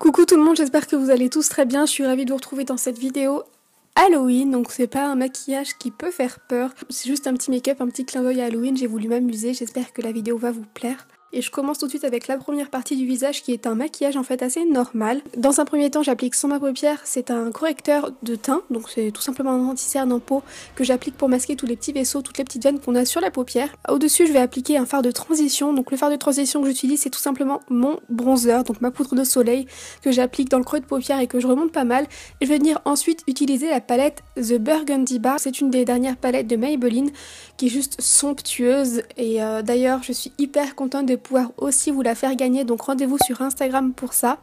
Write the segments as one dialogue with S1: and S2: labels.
S1: Coucou tout le monde, j'espère que vous allez tous très bien. Je suis ravie de vous retrouver dans cette vidéo Halloween. Donc c'est pas un maquillage qui peut faire peur, c'est juste un petit make-up, un petit clin d'œil à Halloween. J'ai voulu m'amuser, j'espère que la vidéo va vous plaire. Et je commence tout de suite avec la première partie du visage qui est un maquillage en fait assez normal. Dans un premier temps, j'applique sur ma paupière, c'est un correcteur de teint, donc c'est tout simplement un anti-cerne en peau que j'applique pour masquer tous les petits vaisseaux, toutes les petites veines qu'on a sur la paupière. Au-dessus, je vais appliquer un fard de transition, donc le fard de transition que j'utilise c'est tout simplement mon bronzer, donc ma poudre de soleil que j'applique dans le creux de paupière et que je remonte pas mal. Et je vais venir ensuite utiliser la palette The Burgundy Bar, c'est une des dernières palettes de Maybelline qui est juste somptueuse et d'ailleurs je suis hyper contente de pouvoir aussi vous la faire gagner, donc rendez-vous sur Instagram pour ça.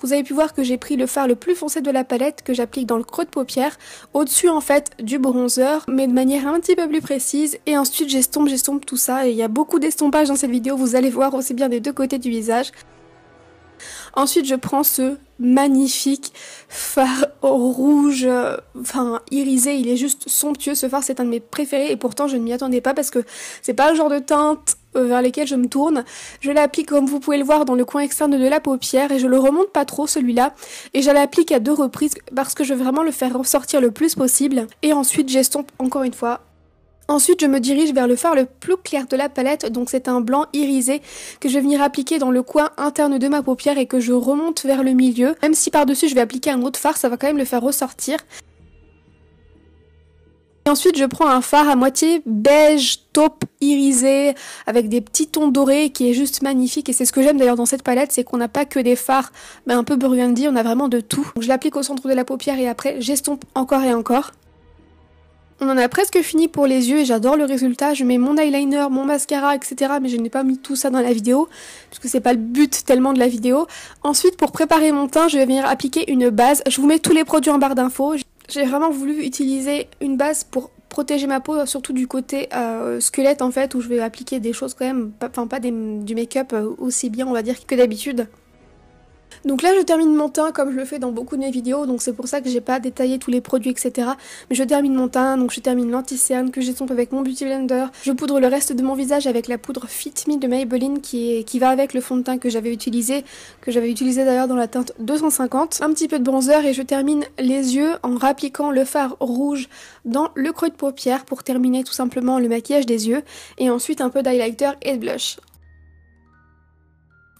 S1: Vous avez pu voir que j'ai pris le fard le plus foncé de la palette que j'applique dans le creux de paupière, au-dessus en fait du bronzer, mais de manière un petit peu plus précise, et ensuite j'estompe tout ça, et il y a beaucoup d'estompage dans cette vidéo, vous allez voir aussi bien des deux côtés du visage. Ensuite je prends ce magnifique fard rouge, irisé, il est juste somptueux, ce fard c'est un de mes préférés et pourtant je ne m'y attendais pas parce que c'est pas le genre de teinte vers lesquelles je me tourne. Je l'applique comme vous pouvez le voir dans le coin externe de la paupière et je le remonte pas trop celui-là et je l'applique à 2 reprises parce que je veux vraiment le faire ressortir le plus possible et ensuite j'estompe encore une fois. Ensuite, je me dirige vers le fard le plus clair de la palette, donc c'est un blanc irisé que je vais venir appliquer dans le coin interne de ma paupière et que je remonte vers le milieu. Même si par-dessus je vais appliquer un autre fard, ça va quand même le faire ressortir. Et ensuite, je prends un fard à moitié beige, taupe, irisé, avec des petits tons dorés qui est juste magnifique. Et c'est ce que j'aime d'ailleurs dans cette palette, c'est qu'on n'a pas que des fards un peu burgundy, on a vraiment de tout. Donc, je l'applique au centre de la paupière et après, j'estompe encore et encore. On en a presque fini pour les yeux et j'adore le résultat. Je mets mon eyeliner, mon mascara, etc. Mais je n'ai pas mis tout ça dans la vidéo parce que c'est pas le but tellement de la vidéo. Ensuite, pour préparer mon teint, je vais venir appliquer une base. Je vous mets tous les produits en barre d'infos. J'ai vraiment voulu utiliser une base pour protéger ma peau, surtout du côté squelette en fait, où je vais appliquer des choses quand même, pas du make-up aussi bien on va dire que d'habitude. Donc là je termine mon teint comme je le fais dans beaucoup de mes vidéos, donc c'est pour ça que j'ai pas détaillé tous les produits etc. Mais je termine mon teint, donc je termine l'anti-cerne que j'estompe avec mon Beauty Blender. Je poudre le reste de mon visage avec la poudre Fit Me de Maybelline qui va avec le fond de teint que j'avais utilisé d'ailleurs dans la teinte 250. Un petit peu de bronzer et je termine les yeux en rappliquant le fard rouge dans le creux de paupière pour terminer tout simplement le maquillage des yeux. Et ensuite un peu d'highlighter et de blush.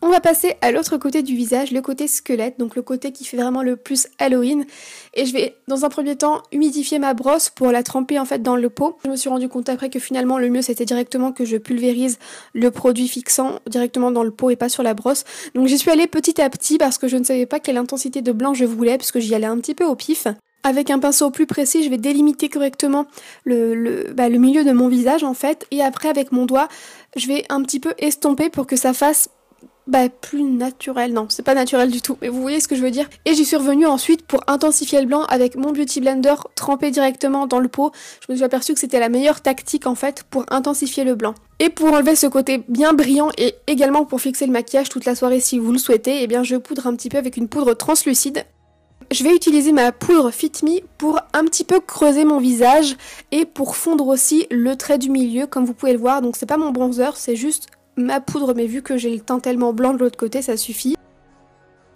S1: On va passer à l'autre côté du visage, le côté squelette, donc le côté qui fait vraiment le plus Halloween. Et je vais dans un premier temps humidifier ma brosse pour la tremper en fait dans le pot. Je me suis rendu compte après que finalement le mieux c'était directement que je pulvérise le produit fixant directement dans le pot et pas sur la brosse. Donc j'y suis allée petit à petit parce que je ne savais pas quelle intensité de blanc je voulais puisque j'y allais un petit peu au pif. Avec un pinceau plus précis, je vais délimiter correctement le milieu de mon visage en fait. Et après avec mon doigt, je vais un petit peu estomper pour que ça fasse plus naturel, non c'est pas naturel du tout, mais vous voyez ce que je veux dire. Et j'y suis revenue ensuite pour intensifier le blanc avec mon Beauty Blender trempé directement dans le pot. Je me suis aperçue que c'était la meilleure tactique en fait pour intensifier le blanc. Et pour enlever ce côté bien brillant et également pour fixer le maquillage toute la soirée si vous le souhaitez, eh bien je poudre un petit peu avec une poudre translucide. Je vais utiliser ma poudre Fit Me pour un petit peu creuser mon visage et pour fondre aussi le trait du milieu comme vous pouvez le voir. Donc c'est pas mon bronzer, c'est juste ma poudre, mais vu que j'ai le teint tellement blanc de l'autre côté, ça suffit.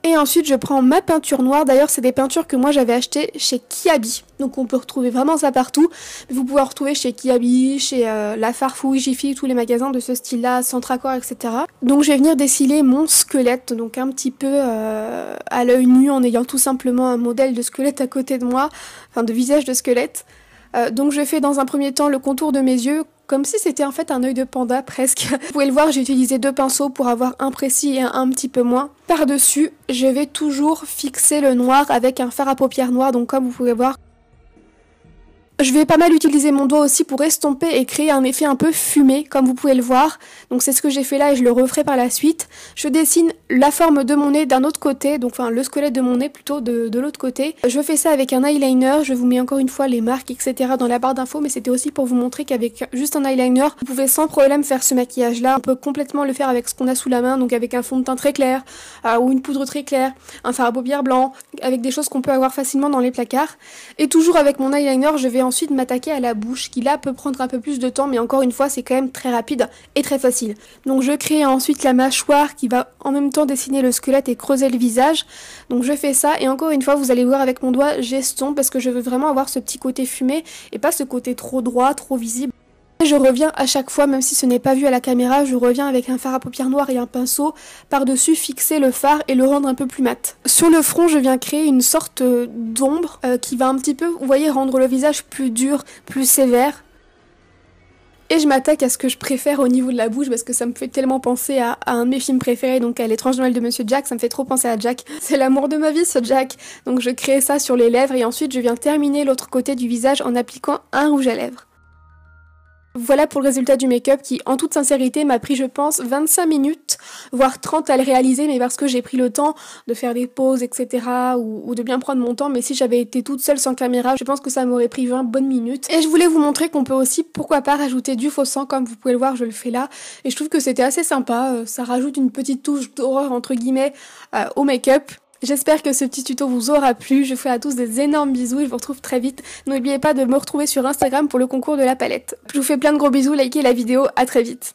S1: Et ensuite, je prends ma peinture noire. D'ailleurs, c'est des peintures que moi j'avais achetées chez Kiabi. Donc on peut retrouver vraiment ça partout. Vous pouvez en retrouver chez Kiabi, chez La Farfouille, Jiffy, tous les magasins de ce style-là, Centracor, etc. Donc je vais venir dessiner mon squelette, donc un petit peu à l'œil nu, en ayant tout simplement un modèle de squelette à côté de moi, enfin de visage de squelette. Donc je fais dans un premier temps le contour de mes yeux, comme si c'était en fait un œil de panda presque. Vous pouvez le voir, j'ai utilisé 2 pinceaux pour avoir un précis et un petit peu moins. Par-dessus, je vais toujours fixer le noir avec un fard à paupières noir, donc comme vous pouvez voir. Je vais pas mal utiliser mon doigt aussi pour estomper et créer un effet un peu fumé, comme vous pouvez le voir. Donc c'est ce que j'ai fait là et je le referai par la suite. Je dessine la forme de mon nez d'un autre côté, donc le squelette de mon nez plutôt de l'autre côté. Je fais ça avec un eyeliner, je vous mets encore une fois les marques, etc. dans la barre d'infos, mais c'était aussi pour vous montrer qu'avec juste un eyeliner, vous pouvez sans problème faire ce maquillage-là. On peut complètement le faire avec ce qu'on a sous la main, donc avec un fond de teint très clair, ou une poudre très claire, un fard à paupières blanc, avec des choses qu'on peut avoir facilement dans les placards. Et toujours avec mon eyeliner, je vais ensuite m'attaquer à la bouche, qui là peut prendre un peu plus de temps, mais encore une fois c'est quand même très rapide et très facile. Donc je crée ensuite la mâchoire qui va en même temps dessiner le squelette et creuser le visage. Donc je fais ça, et encore une fois vous allez voir avec mon doigt j'estompe parce que je veux vraiment avoir ce petit côté fumé et pas ce côté trop droit, trop visible. Je reviens à chaque fois, même si ce n'est pas vu à la caméra, je reviens avec un fard à paupières noires et un pinceau par-dessus, fixer le fard et le rendre un peu plus mat. Sur le front, je viens créer une sorte d'ombre qui va un petit peu, vous voyez, rendre le visage plus dur, plus sévère. Et je m'attaque à ce que je préfère au niveau de la bouche parce que ça me fait tellement penser à un de mes films préférés, donc à L'étrange Noël de Monsieur Jack, ça me fait trop penser à Jack. C'est l'amour de ma vie ce Jack. Donc je crée ça sur les lèvres et ensuite je viens terminer l'autre côté du visage en appliquant un rouge à lèvres. Voilà pour le résultat du make-up qui, en toute sincérité, m'a pris, je pense, 25 minutes, voire 30 à le réaliser, mais parce que j'ai pris le temps de faire des pauses, etc., ou de bien prendre mon temps. Mais si j'avais été toute seule sans caméra, je pense que ça m'aurait pris 20 bonnes minutes. Et je voulais vous montrer qu'on peut aussi, pourquoi pas, rajouter du faux sang, comme vous pouvez le voir, je le fais là. Et je trouve que c'était assez sympa, ça rajoute une petite touche d'horreur, entre guillemets, au make-up. J'espère que ce petit tuto vous aura plu, je vous fais à tous des énormes bisous et je vous retrouve très vite. N'oubliez pas de me retrouver sur Instagram pour le concours de la palette. Je vous fais plein de gros bisous, likez la vidéo, à très vite.